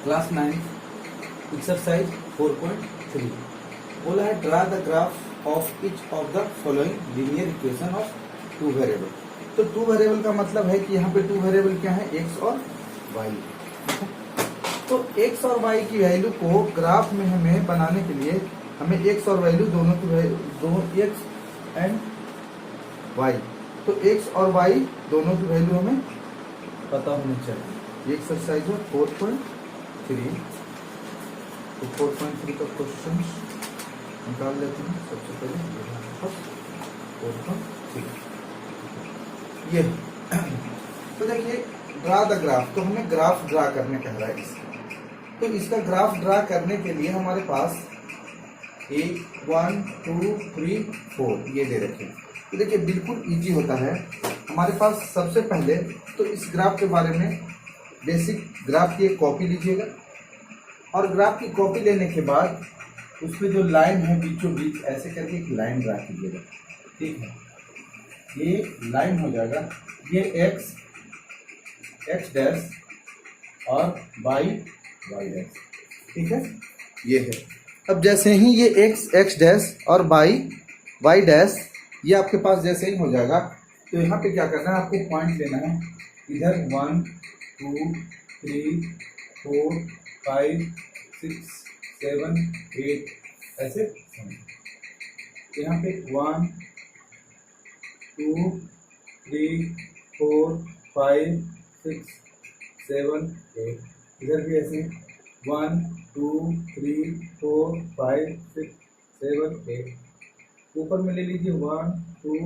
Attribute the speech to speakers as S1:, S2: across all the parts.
S1: Class 9 exercise 4.3 बोला है draw the graph of each of the following linear equation of two variable. तो two variable का मतलब है कि यहाँ पे टू वेरिएबल क्या है, एक्स और वाई। तो एक्स और वाई की वैल्यू को ग्राफ में हमें बनाने के लिए हमें एक्स और वैल्यू दोनों की एक्स एंड वाई, तो एक्स और वाई दोनों की वैल्यू हमें पता होनी चाहिए। ये एक्सरसाइज है 4.3। तो 4.3 का क्वेश्चन निकाल लेते हैं। सबसे पहले 4.3 ये तो देखिए ड्रा द ग्राफ, तो हमें ग्राफ ड्रा करने कह रहा है इसका। तो इसका ग्राफ ड्रा करने के लिए हमारे पास 1 2 3 4 ये दे रखे। तो देखिए बिल्कुल इजी होता है हमारे पास। सबसे पहले तो इस ग्राफ के बारे में बेसिक ग्राफ की एक कॉपी लीजिएगा और ग्राफ की कॉपी लेने के बाद उस पर जो लाइन है बीचों बीच ऐसे करके एक लाइन ड्रा कीजिएगा। ठीक है, ये लाइन हो जाएगा। ये एक्स डैश और वाई डैश। ठीक है, ये है। अब जैसे ही ये एक्स डैश और वाई डैश ये आपके पास जैसे ही हो जाएगा, तो यहाँ पे क्या करना है, आपको पॉइंट लेना है। इधर 1 2 3 4 5 6 7 8 ऐसे। यहाँ पे 1 2 3 4 5 6 7 8, इधर भी ऐसे 1 2 3 4 5 6 7 8। ऊपर में ले लीजिए 1 2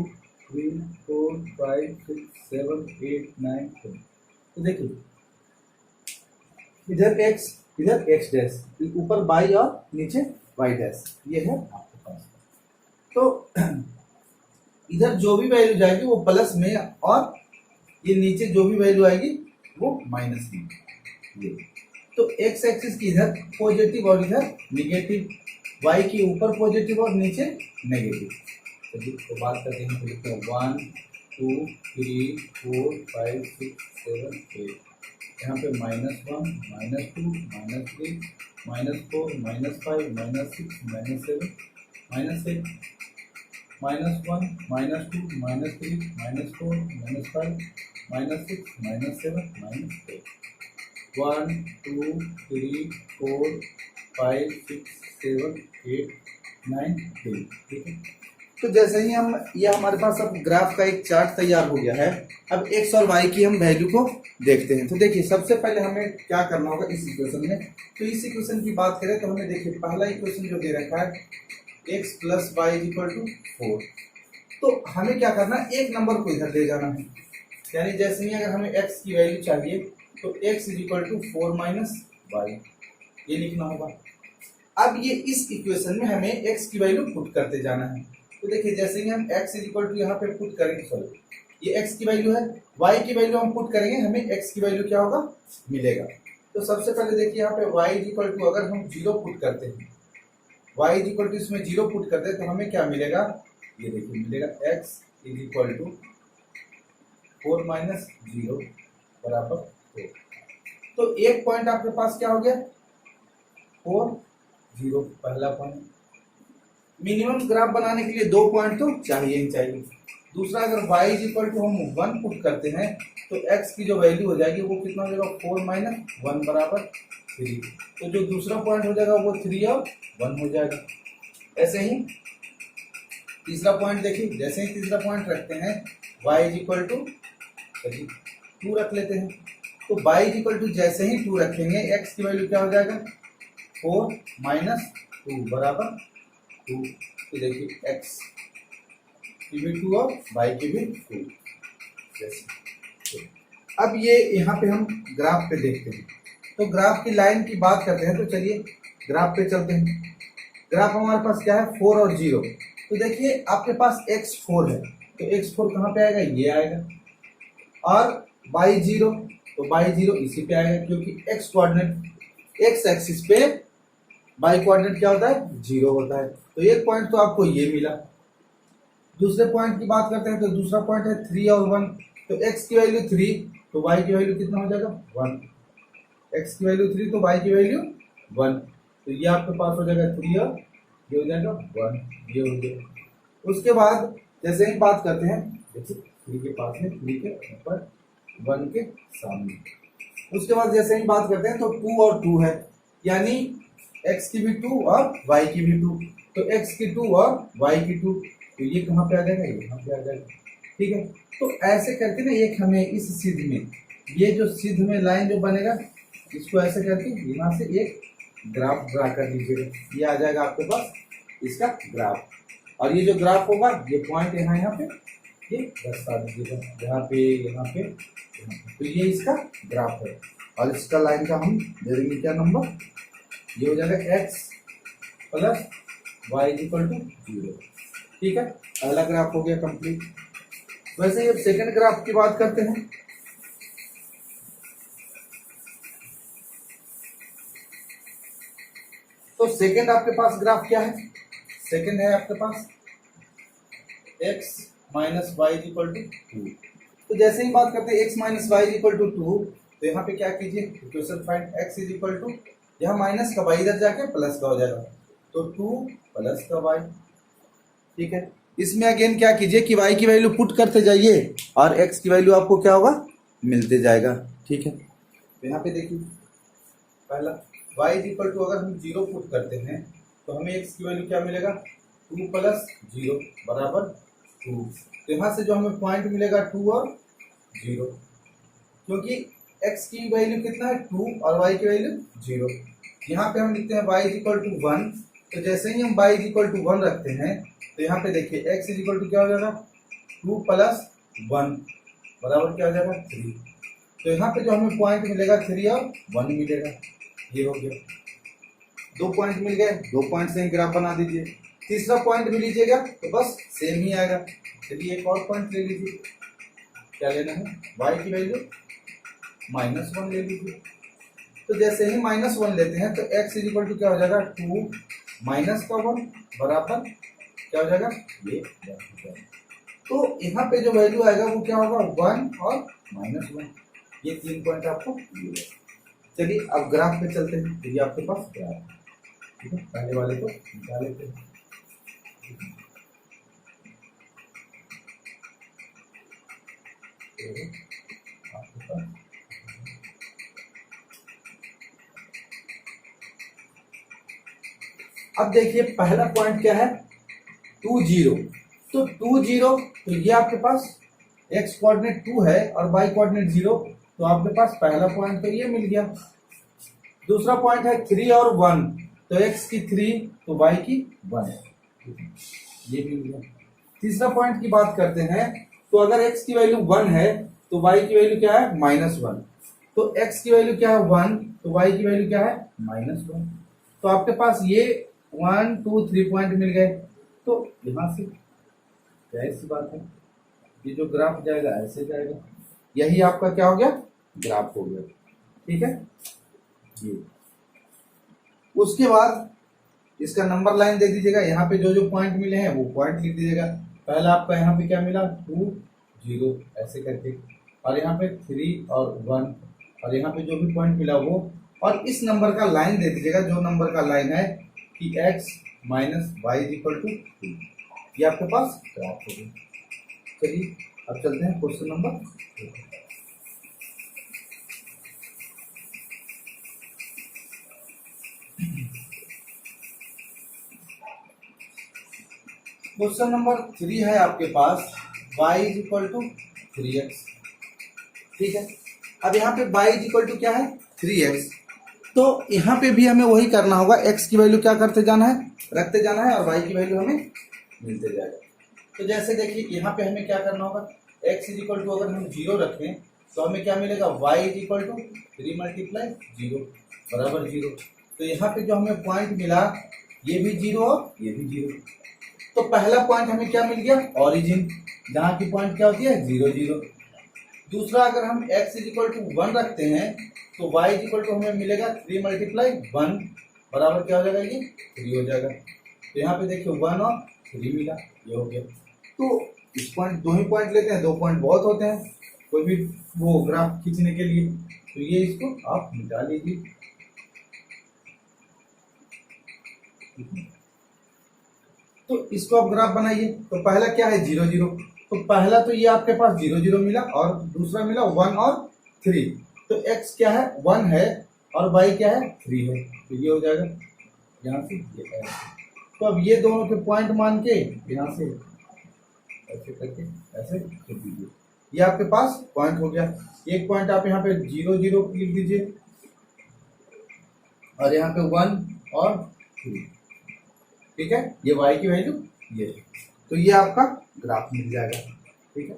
S1: 3 4 5 6 7 8 9 10। तो देखिए इधर एक्स डैश, ऊपर वाई और नीचे वाई डैश, ये है आपके पास। तो इधर जो भी वैल्यू जाएगी वो प्लस में और ये नीचे जो भी वैल्यू आएगी वो माइनस में। ये तो एक्स एक्सिस की इधर पॉजिटिव और इधर निगेटिव, वाई की ऊपर पॉजिटिव और नीचे नेगेटिव। तो बात करते हैं, लिखते हैं 1 2 3 4 5 6 7 8। यहाँ पे -1 -2 -3 -4 -5 -6 -7 -8 -1 -2 -3 -4 -5 -6 -7 -8 1 2 3 4 5 6 7 8 9 10। ठीक है, तो जैसे ही हम ये हमारे पास अब ग्राफ का एक चार्ट तैयार हो गया है। अब एक्स और वाई की हम वैल्यू को देखते हैं। तो देखिए सबसे पहले हमें क्या करना होगा इस इक्वेशन में। तो इस इक्वेशन की बात करें तो हमें देखिए पहला इक्वेशन जो दे रखा है x + y = 4। तो हमें क्या करना है, एक नंबर को इधर ले जाना है। यानी जैसे ही अगर हमें x की वैल्यू चाहिए तो x = 4 - y ये लिखना होगा। अब ये इस इक्वेशन में हमें x की वैल्यू पुट करते जाना है। तो देखिए जैसे ही हम x = यहाँ पे पुट करेंगे, सॉरी ये x की वैल्यू है, y की वैल्यू हम पुट करेंगे, हमें x की वैल्यू क्या होगा मिलेगा। तो सबसे पहले देखिए यहाँ पे y = अगर हम 0 पुट करते हैं, y = इसमें 0 पुट करते हैं तो हमें क्या मिलेगा, ये देखिए मिलेगा x = 4 - 0 = 4। तो एक पॉइंट आपके पास क्या हो गया 4 0, पहला पॉइंट। मिनिमम ग्राफ बनाने के लिए 2 पॉइंट तो चाहिए ही चाहिए। दूसरा अगर y = हम 1 पुट करते हैं तो x की जो वैल्यू हो जाएगी वो कितना हो जाएगा 4 - 1 = 3। तो जो दूसरा पॉइंट हो जाएगा वो 3 और 1 हो जाएगा। ऐसे ही तीसरा पॉइंट देखिए, जैसे ही तीसरा पॉइंट रखते हैं y = 2 रख लेते हैं। तो y = जैसे ही 2 रखेंगे x की वैल्यू क्या हो जाएगा 4 - 2 = 2। तो देखिए x की भी 2 और y की भी 2 जैसे। अब ये यहाँ पे हम ग्राफ पे देखते हैं। तो ग्राफ की लाइन की बात करते हैं, तो चलिए ग्राफ पे चलते हैं। ग्राफ हमारे पास क्या है 4 और 0। तो देखिए आपके पास x4 है, तो x4 कहाँ पे आएगा, ये आएगा। और y0, तो y0 इसी पे आएगा क्योंकि x कोऑर्डिनेट x एक्सिस पे y कोऑर्डिनेट क्या होता है 0 होता है। तो एक पॉइंट तो आपको ये मिला। दूसरे पॉइंट की बात करते हैं तो दूसरा पॉइंट है 3 और 1। तो x की वैल्यू 3 तो y की वैल्यू कितना हो जाएगा 1। x की वैल्यू 3 तो y की वैल्यू 1, तो ये आपके पास हो जाएगा 3 और ये हो जाएगा 1, ये हो गया। उसके बाद जैसे ही बात करते हैं, देखिए 3 के पास में 3 के ऊपर 1 के सामने, उसके बाद जैसे ही बात करते हैं तो 2 और 2 है, यानी x की भी 2 और y की भी 2, तो x की 2 और y की 2, तो ये कहाँ पे आ जाएगा, ये यहाँ पे आ जाएगा। ठीक है, तो ऐसे करके ना एक हमें इस सिद्ध में, ये जो सिद्ध में लाइन जो बनेगा, इसको ऐसे करके यहाँ से एक ग्राफ ड्रा कर लीजिएगा, ये आ जाएगा आपके पास इसका ग्राफ। और ये जो ग्राफ होगा, ये पॉइंट यहाँ पे ये दर्शा दीजिएगा, यहाँ पे यहाँ पे यहाँ पे, तो ये इसका ग्राफ है। और इसका लाइन का हम दे देंगे क्या नंबर, ये हो जाएगा x plus y equal to 0। ठीक है, पहला ग्राफ हो गया कंप्लीट। वैसे ये सेकंड ग्राफ की बात करते हैं। तो सेकंड आपके पास ग्राफ क्या है, सेकंड है आपके पास x minus y equal to 2। तो जैसे ही बात करते हैं x minus y equal to 2, तो यहाँ पे क्या कीजिए, equation find x is equal to, यहाँ माइनस का y इधर जाके प्लस का हो जाएगा, तो 2 प्लस का y। ठीक है, इसमें अगेन क्या कीजिए कि y की वैल्यू पुट करते जाइए और x की वैल्यू आपको क्या होगा, मिलते जाएगा। ठीक है, तो यहाँ पे देखिए पहला y इज इक्वल टू, अगर हम 0 पुट करते हैं तो हमें x की वैल्यू क्या मिलेगा, 2 प्लस 0 बराबर 2। तो यहाँ से जो हमें पॉइंट मिलेगा 2 और 0, क्योंकि x की वैल्यू कितना है 2 और y की वैल्यू 0। यहाँ पे हम लिखते हैं y इज इक्वल टू 1, तो जैसे ही हम y इज इक्वल टू 1 रखते हैं तो यहाँ पे देखिए x इज इक्वल टू क्या हो जाएगा, 2 प्लस 1 बराबर क्या हो जाएगा 3। तो यहाँ पे जो हमें पॉइंट मिलेगा 3 और 1 मिलेगा, ये हो गया। 2 पॉइंट मिल गए, 2 पॉइंट से ही ग्राफ बना दीजिए। तीसरा पॉइंट भी लीजिएगा तो बस सेम ही आएगा। चलिए एक और पॉइंट ले लीजिए, क्या लेना है, y की वैल्यू -1 ले लीजिए। तो जैसे ही -1 लेते हैं तो x इज इक्वल टू क्या हो जाएगा, 2 माइनस का 1 बराबर क्या हो जाएगा, ये 1 हो जाएगा। तो यहाँ पे जो वैल्यू आएगा वो क्या होगा, 1 और -1, ये 3 पॉइंट आपको मिलेगा। चलिए अब ग्राफ पे चलते हैं, तो ये आपके पास ग्राफ है। ठीक है, पहले वाले को निकाल लेते हैं। अब देखिए पहला पॉइंट क्या है, 2 0, तो 2 0, तो ये आपके पास x कोऑर्डिनेट 2 है और y कोऑर्डिनेट 0, तो आपके पास पहला पॉइंट तो ये मिल गया। दूसरा पॉइंट है 3 और 1, तो x की 3 तो y की 1, ये भी मिल गया। तीसरा पॉइंट की बात करते हैं, तो अगर x की वैल्यू 1 है तो y की वैल्यू क्या है, -1, तो x की वैल्यू क्या है 1, तो y की वैल्यू क्या है -1। तो आपके पास ये 1 2 3 पॉइंट मिल गए। तो यहां से जाहिर सी बात है, ये जो ग्राफ जाएगा ऐसे जाएगा, यही आपका क्या हो गया, ग्राफ हो गया। ठीक है, ये उसके बाद इसका नंबर लाइन दे दीजिएगा, यहाँ पे जो जो पॉइंट मिले हैं वो पॉइंट लिख दीजिएगा। पहला आपका यहाँ पे क्या मिला, 2 0 ऐसे करके, और यहाँ पे 3 और 1, और यहाँ पे जो भी पॉइंट मिला वो, और इस नंबर का लाइन दे दीजिएगा, जो नंबर का लाइन है कि x minus y equal to 2, ये आपके पास ग्राफ हो गया। चलिए अब चलते हैं क्वेश्चन नंबर 2। क्वेश्चन नंबर 3 है आपके पास, y is equal to 3x। ठीक है, अब यहाँ पे y इज इक्वल टू क्या है, 3x, तो यहाँ पे भी हमें वही करना होगा, x की वैल्यू क्या करते जाना है, रखते जाना है, और y की वैल्यू हमें मिलते जाएगा। तो जैसे देखिए यहाँ पे हमें क्या करना होगा, x इज इक्वल टू अगर हम 0 रखें तो हमें क्या मिलेगा, y is equal to 3 multiply 0 बराबर 0। तो यहाँ पे जो हमें पॉइंट मिला, ये भी 0 और ये भी 0। तो पहला पॉइंट हमें क्या मिल गया, ओरिजिन, जहाँ की पॉइंट क्या होती है 0 0। दूसरा अगर हम x इज इक्वल टू 1 रखते हैं तो y इज इक्वल टू हमें मिलेगा 3 मल्टीप्लाई 1 बराबर क्या हो जाएगा, ये 3 हो जाएगा। तो यहाँ पे देखिए 1 और 3 मिला, ये हो गया। तो इस पॉइंट, 2 ही पॉइंट लेते हैं, 2 पॉइंट बहुत होते हैं कोई भी वो ग्राफ खींचने के लिए। तो तो ये इसको आप मिटा लीजिए। तो इसको आप ग्राफ बनाइए। तो पहला क्या है 0 0, तो पहला तो ये आपके पास 0 0 मिला और दूसरा मिला 1 और 3। तो x क्या है 1 है और y क्या है 3 है, तो ये हो जाएगा यहाँ से ये है। तो अब ये दोनों के पॉइंट मान के यहाँ से ऐसे करके ऐसे लिख दीजिए, ये आपके पास पॉइंट हो गया। एक पॉइंट आप यहाँ पे 0 0 लिख दीजिए और यहाँ पे 1 और 3, ठीक है। ये y की वैल्यू ये है, तो ये आपका ग्राफ मिल जाएगा, ठीक है।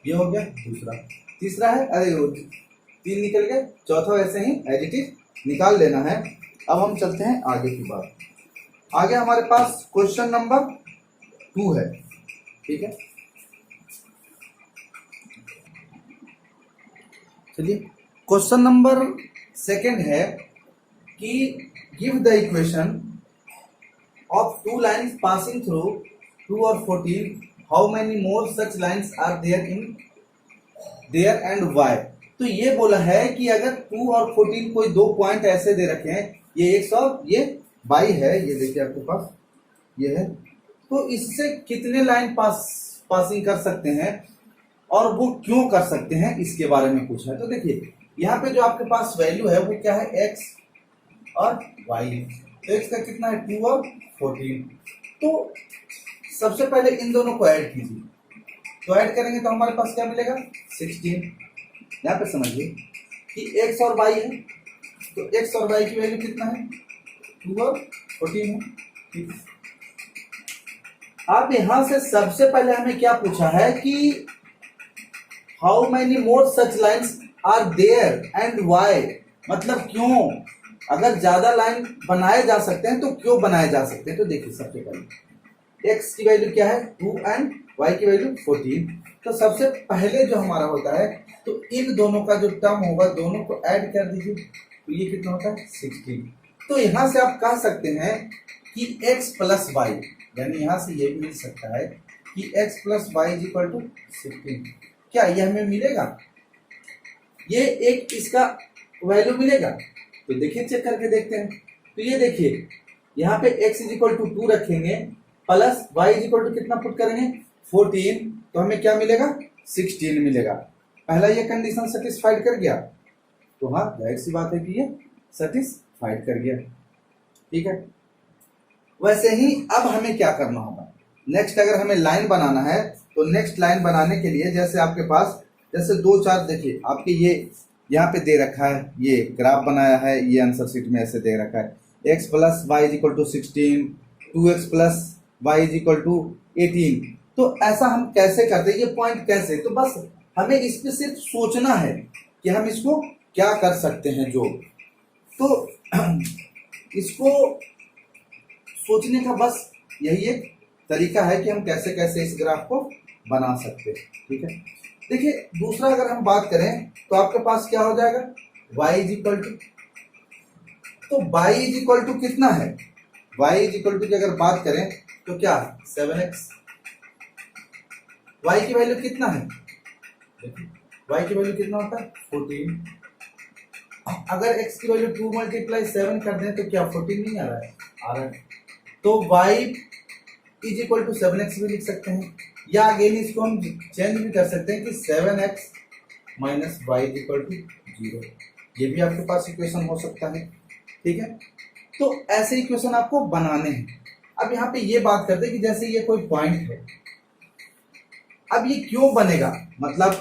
S1: ये हो गया दूसरा। तीसरा है, अरे 3 निकल गए, चौथा वैसे ही एज इट इज निकाल लेना है। अब हम चलते हैं आगे की बात। आगे हमारे पास क्वेश्चन नंबर 2 है, ठीक है। चलिए क्वेश्चन नंबर 2 है कि give the equation of 2 lines passing through 2 or 14, how many more such lines are there in there and why। तो ये बोला है कि अगर 2 और 14 कोई दो पॉइंट ऐसे दे रखे हैं, ये x और ये y है, ये देखिए आपके पास ये है, तो इससे कितने लाइन पासिंग कर सकते हैं और वो क्यों कर सकते हैं इसके बारे में पूछा है। तो देखिए यहाँ पे जो आपके पास वैल्यू है वो क्या है x और y है। तो x का कितना है 2 और 14। तो सबसे पहले इन दोनों को ऐड कीजिए, तो ऐड करेंगे तो हमारे पास क्या मिलेगा 16। यहाँ पे समझिए कि x और y है, तो x और y की वैल्यू कितना है 2 और 14 है, ठीक है। अब यहां से सबसे पहले हमें क्या पूछा है कि how many more such lines are there and why, मतलब क्यों, अगर ज्यादा लाइन बनाए जा सकते हैं तो क्यों बनाए जा सकते हैं। तो देखिए सबसे पहले x की वैल्यू क्या है 2 एंड y की वैल्यू 14। तो सबसे पहले जो हमारा होता है, तो इन दोनों का जो टर्म होगा दोनों को ऐड कर दीजिए, तो ये कितना होता है 16। तो यहां से आप कह सकते हैं कि x प्लस वाई, यानी यहां से ये भी मिल सकता है कि x plus y is equal to 16। क्या ये हमें मिलेगा, ये एक इसका वैल्यू मिलेगा। तो देखिए चेक करके देखते हैं। तो ये देखिए यहाँ पे x इज इक्वल टू 2 रखेंगे plus y is equal to कितना पुट करेंगे 14, तो हमें क्या मिलेगा 16 मिलेगा। पहला ये कंडीशन सेटिस्फाइड कर गया, तो हाँ जाहिर सी बात है कि ये सेटिस्फाइड कर गया, ठीक है। वैसे ही अब हमें क्या करना होगा, नेक्स्ट अगर हमें लाइन बनाना है तो नेक्स्ट लाइन बनाने के लिए जैसे आपके पास जैसे 2 4 देखिए आपके ये यहाँ पे दे रखा है, ये ग्राफ बनाया है, ये आंसर शीट में ऐसे दे रखा है x plus y is equal to 16, 2x plus y is equal to 18। तो ऐसा हम कैसे करते हैं, ये पॉइंट कैसे, तो बस हमें इस पे सिर्फ सोचना है कि हम इसको क्या कर सकते हैं जो, तो इसको सोचने का बस यही एक तरीका है कि हम कैसे कैसे इस ग्राफ को बना सकते हैं, ठीक है। देखिए दूसरा अगर हम बात करें तो आपके पास क्या हो जाएगा y इज इक्वल टू, तो y इज इक्वल टू कितना है, y इज इक्वल टू की अगर बात करें तो क्या 7x, y की वैल्यू कितना है, y की वैल्यू कितना होता है 14। अगर x की वैल्यू 2 मल्टीप्लाई 7 कर दें तो क्या 14 नहीं आ रहा है, आ रहा है। तो y is equal to 7x भी लिख सकते हैं, या अगेन इसको हम चेंज भी कर सकते हैं कि 7x minus y is equal to 0, ये भी आपके पास इक्वेशन हो सकता है, ठीक है। तो ऐसे इक्वेशन आपको बनाने हैं। अब यहाँ पे ये बात करते हैं कि जैसे ये कोई पॉइंट है, अब ये क्यों बनेगा, मतलब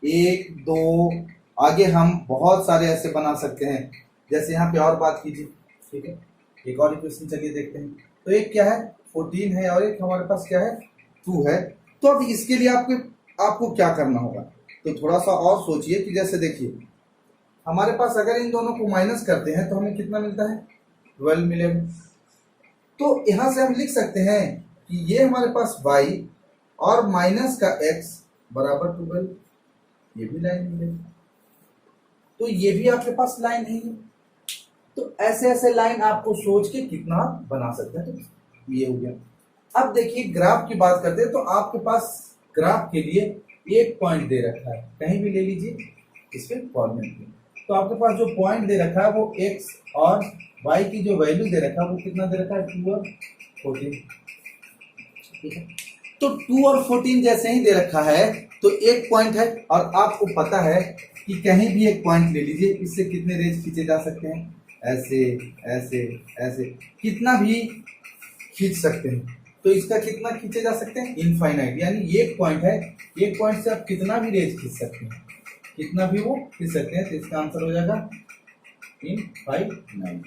S1: 1 2 आगे हम बहुत सारे ऐसे बना सकते हैं। जैसे यहाँ पे और बात कीजिए, ठीक है, एक और इक्वेशन चलिए देखते हैं। तो एक क्या है 14 है और एक हमारे पास क्या है 2 है। तो अब इसके लिए आपको क्या करना होगा, तो थोड़ा सा और सोचिए कि जैसे देखिए हमारे पास अगर इन दोनों को माइनस करते हैं तो हमें कितना मिलता है 12 मिलेगा। तो यहां से हम लिख सकते हैं कि ये हमारे पास y और माइनस का x बराबर 12, ये भी लाइन मिलेगी। तो ये भी आपके पास लाइन है। तो ऐसे ऐसे लाइन आपको सोच के कितना बना सकते हैं, तो ये हो गया। अब देखिए ग्राफ की बात करते हैं, तो आपके पास ग्राफ के लिए एक पॉइंट दे रखा है, कहीं भी ले लीजिए, इस पे कोऑर्डिनेट में। तो आपके पास जो पॉइंट दे रखा है वो x और y की जो वैल्यू दे रखा है वो कितना दे रखा है, 2 और 14। ठीक है, तो 2 और 14 जैसे ही दे रखा है तो एक पॉइंट है, और आपको पता है कि कहीं भी एक पॉइंट ले लीजिए, इससे कितने रेज खींचे जा सकते हैं, ऐसे ऐसे ऐसे, कितना भी खींच सकते हैं। तो इसका कितना खींचे जा सकते हैं, इनफाइनाइट। यानी एक पॉइंट है, एक पॉइंट से आप कितना भी रेज खींच सकते हैं, कितना भी वो खींच सकते हैं। तो इसका आंसर हो जाएगा इनफाइनाइट,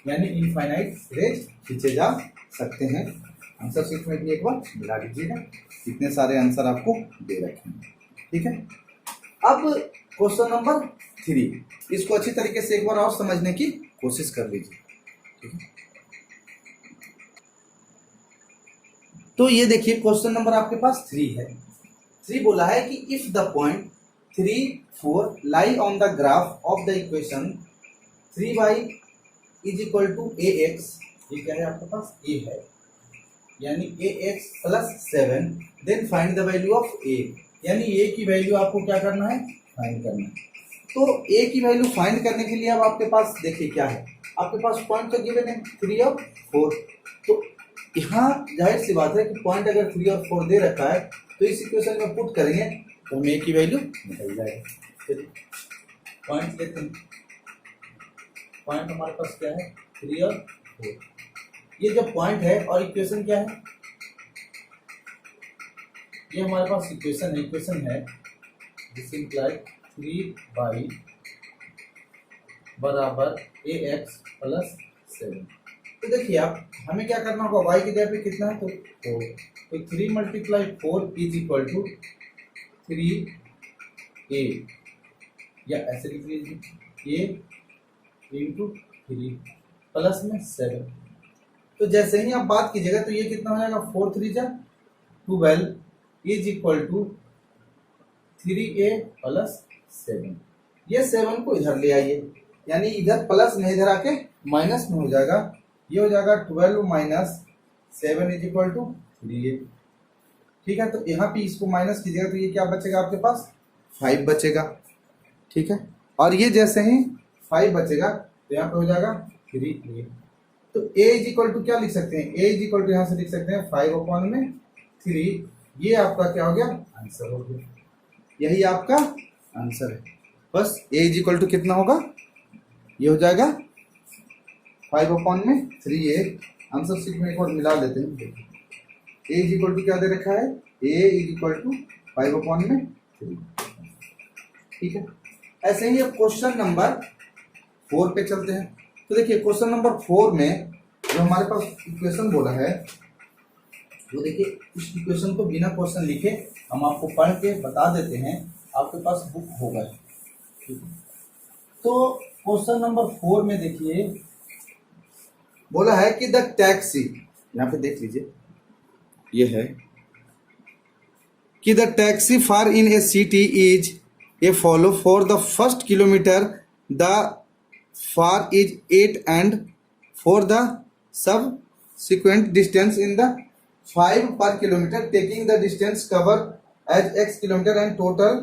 S1: यानी इनफाइनाइट रेज खींचे जा सकते हैं। आंसर शीट में भी एक बार मिला लीजिएगा, कितने सारे आंसर आपको दे रखे हैं। ठीक है, अब क्वेश्चन नंबर 3, इसको अच्छी तरीके से एक बार और समझने की कोशिश कर लीजिए। ठीक है, तो ये देखिए क्वेश्चन नंबर आपके पास 3 है। 3 बोला है कि if the point 3, 4 lie on the graph of the equation 3y is equal to ax, ये क्या है आपके पास, a है, यानी ax plus 7, then find the value of a, यानी a की वैल्यू आपको क्या करना है, फाइंड करना है। तो a की वैल्यू फाइंड करने के लिए अब आपके पास देखिए क्या है, आपके पास पॉइंट तो गिवन है 3 और 4। तो यहाँ जाहिर सी बात है कि पॉइंट अगर 3 और 4 दे रखा है तो इस इक्वेशन में पुट करेंगे तो हमें a की वैल्यू निकल जाएगी। पॉइंट लेते हैं, पॉइंट हमारे पास क्या है, 3 और 4। ये जो पॉइंट है और इक्वेशन क्या है, ये हमारे पास इक्वेशन है, इक्वेशन है दिस इम्प्लाई 3y बराबर ax प्लस 7। तो देखिए आप, हमें क्या करना होगा, y की जगह पे कितना है तो 4, तो 3 multiply 4 is equal to 3a, या ऐसे लिख लीजिए a इंटू 3 प्लस में 7। तो जैसे ही आप बात कीजिएगा तो ये कितना हो जाएगा, 4 3 जा 12 is equal to 3a plus 7। ये 7 को इधर ले आइए, यानी इधर प्लस में इधर आके माइनस में हो जाएगा, ये हो जाएगा 12 minus 7 is equal to 3a। ठीक है, तो यहाँ पे इसको माइनस कीजिएगा तो ये क्या बचेगा आपके पास, 5 बचेगा। ठीक है, और ये जैसे ही 5 बचेगा तो यहाँ पे हो जाएगा 3a। तो a इज इक्वल टू क्या लिख सकते हैं, a इज इक्वल टू यहाँ से लिख सकते हैं 5/3। ये आपका क्या हो गया, आंसर हो गया, यही आपका आंसर है। बस a इज इक्वल टू कितना होगा, ये हो जाएगा 5/3a। आंसर शीट में एक बार मिला लेते हैं, a इज इक्वल टू क्या दे रखा है, a इज इक्वल टू 5/3। ठीक है, ऐसे ही अब क्वेश्चन नंबर 4 पे चलते हैं। तो देखिए क्वेश्चन नंबर 4 में जो हमारे पास इक्वेशन बोला है, वो देखिए इस इक्वेशन को बिना क्वेश्चन लिखे हम आपको पढ़ के बता देते हैं, आपके पास बुक होगा। ठीक है, तो क्वेश्चन नंबर 4 में देखिए बोला है कि द टैक्सी, यहाँ पे देख लीजिए ये है कि the taxi far in A city is a follow for the first kilometre the far is 8 and for the subsequent distance in the 5 per kilometer taking the distance cover as x kilometer and total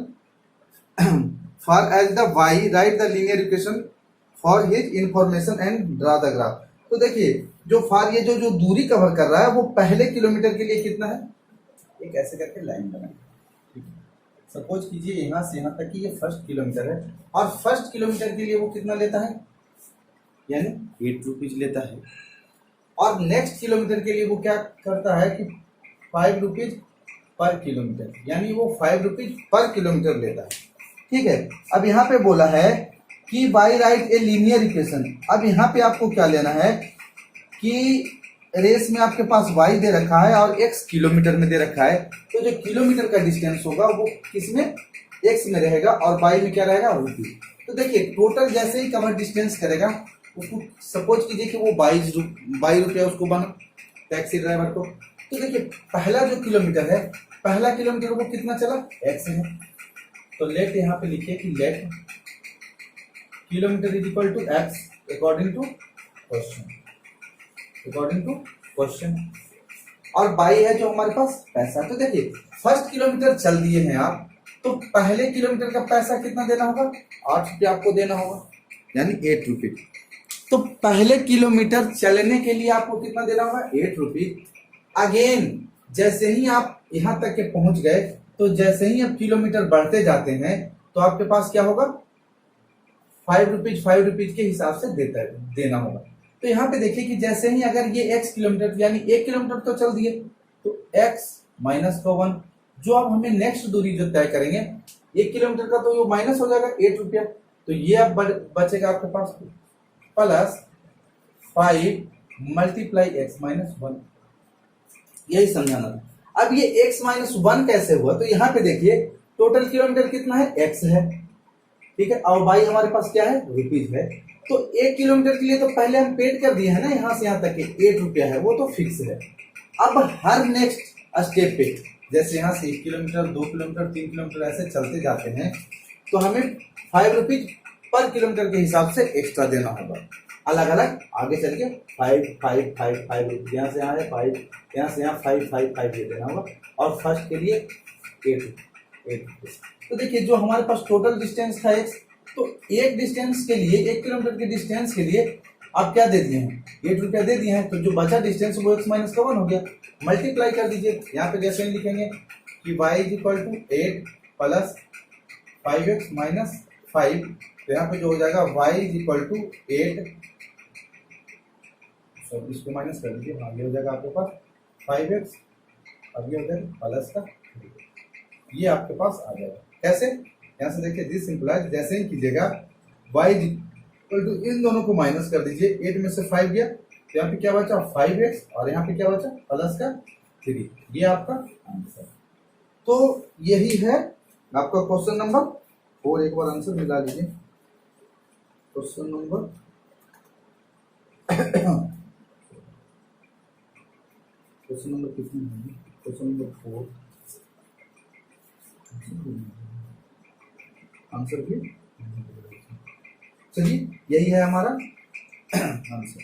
S1: far as the y write the linear equation for his information and draw the graph। तो देखिए जो फार ये जो दूरी cover कर रहा है वो पहले किलोमीटर के लिए कितना है, एक ऐसे करके लाइन बनाए। ठीक है, सपोज कीजिए यहाँ से यहाँ तक कि ये फर्स्ट किलोमीटर है, और फर्स्ट किलोमीटर के लिए वो कितना लेता है, यानी 8 रुपीज लेता है, और नेक्स्ट किलोमीटर के लिए वो क्या करता है कि 5 रुपीज पर किलोमीटर, यानी वो 5 रुपीज पर किलोमीटर लेता है। ठीक है, अब यहाँ पे बोला है कि by right a linear equation. अब यहाँ पे आपको क्या लेना है कि रेस में आपके पास y दे रखा है और x किलोमीटर में दे रखा है, तो जो किलोमीटर का डिस्टेंस होगा वो किसमें, x में रहेगा, और y में क्या रहेगा, रुपीज। तो देखिए टोटल जैसे ही कवर डिस्टेंस करेगा उसको सपोज कीजिए कि वो 22 रुपया उसको बना टैक्सी ड्राइवर को। तो देखिए पहला जो किलोमीटर है, पहला किलोमीटर वो कितना चला, x है, तो लेट यहाँ पे लिखिए कि let kilometre is equal to x according to question, और बाई है जो हमारे पास पैसा। तो देखिए फर्स्ट किलोमीटर चल दिए हैं आप, तो पहले किलोमीटर का पैसा कितना देना होगा, 8 रुपया आपको देना होगा, यानी 8 रुपीज। तो पहले किलोमीटर चलने के लिए आपको कितना देना होगा, 8 रुपीज। अगेन जैसे ही आप यहाँ तक के पहुंच गए, तो जैसे ही आप किलोमीटर बढ़ते जाते हैं तो आपके पास क्या होगा, 5 रुपीज के हिसाब से देना होगा। तो यहाँ पे देखिए कि जैसे ही अगर ये x किलोमीटर यानी 1 किलोमीटर तो चल दिए, तो x माइनस का 1, जो अब हमें नेक्स्ट दूरी जो तय करेंगे 1 किलोमीटर का, तो ये माइनस हो जाएगा 8 रुपया। तो ये अब बचेगा आपके पास प्लस 5 मल्टीप्लाई x माइनस 1, यही समझाना था। अब ये x माइनस 1 कैसे हुआ, तो यहाँ पे देखिए टोटल किलोमीटर कितना है, x है, ठीक है, और y हमारे पास क्या है, रुपीज है। तो 1 किलोमीटर के लिए तो पहले हम पेड कर दिए है ना, यहाँ से यहाँ तक के 8 रुपया है, वो तो फिक्स है। अब हर नेक्स्ट स्टेप पे जैसे यहाँ से 1 किलोमीटर, 2 किलोमीटर, 3 किलोमीटर ऐसे चलते जाते हैं, तो हमें 5 रुपीज पर किलोमीटर के हिसाब से एक्स्ट्रा देना होगा, अलग अलग आगे चल के 5 रुपीज, यहाँ से यहाँ है 5, यहाँ से यहाँ 5 ये देना होगा, और फर्स्ट के लिए 8 रुपीज। तो देखिए जो हमारे पास टोटल डिस्टेंस था x, तो एक डिस्टेंस के लिए 1 किलोमीटर के डिस्टेंस के लिए आप क्या दे दिए हैं, 8 रुपया दे दिए हैं। तो जो बचा डिस्टेंस वो x माइनस का 1 हो गया, मल्टीप्लाई कर दीजिए। यहाँ पे जैसे लिखेंगे कि y is equal to 8 plus 5x minus 5, तो यहाँ पे जो हो जाएगा y इज इक्वल टू 8, इसको माइनस कर दीजिए, हाँ ये हो जाएगा आपके पास 5x, अब ये हो जाएगा प्लस का 3, ये आपके पास आ जाएगा। कैसे, यहाँ से देखिए दिस सिंपलाइज, जैसे ही कीजिएगा y इक्वल टू इन दोनों को माइनस कर दीजिए, 8 में से 5 गया, तो यहाँ पे क्या बचा 5x, और यहाँ पे क्या बचा प्लस का 3, ये आपका आंसर। तो यही है आपका क्वेश्चन नंबर 4, एक बार आंसर मिला लीजिए। क्वेश्चन नंबर कितने, क्वेश्चन नंबर 4 आंसर भी, चलिए यही है हमारा आंसर।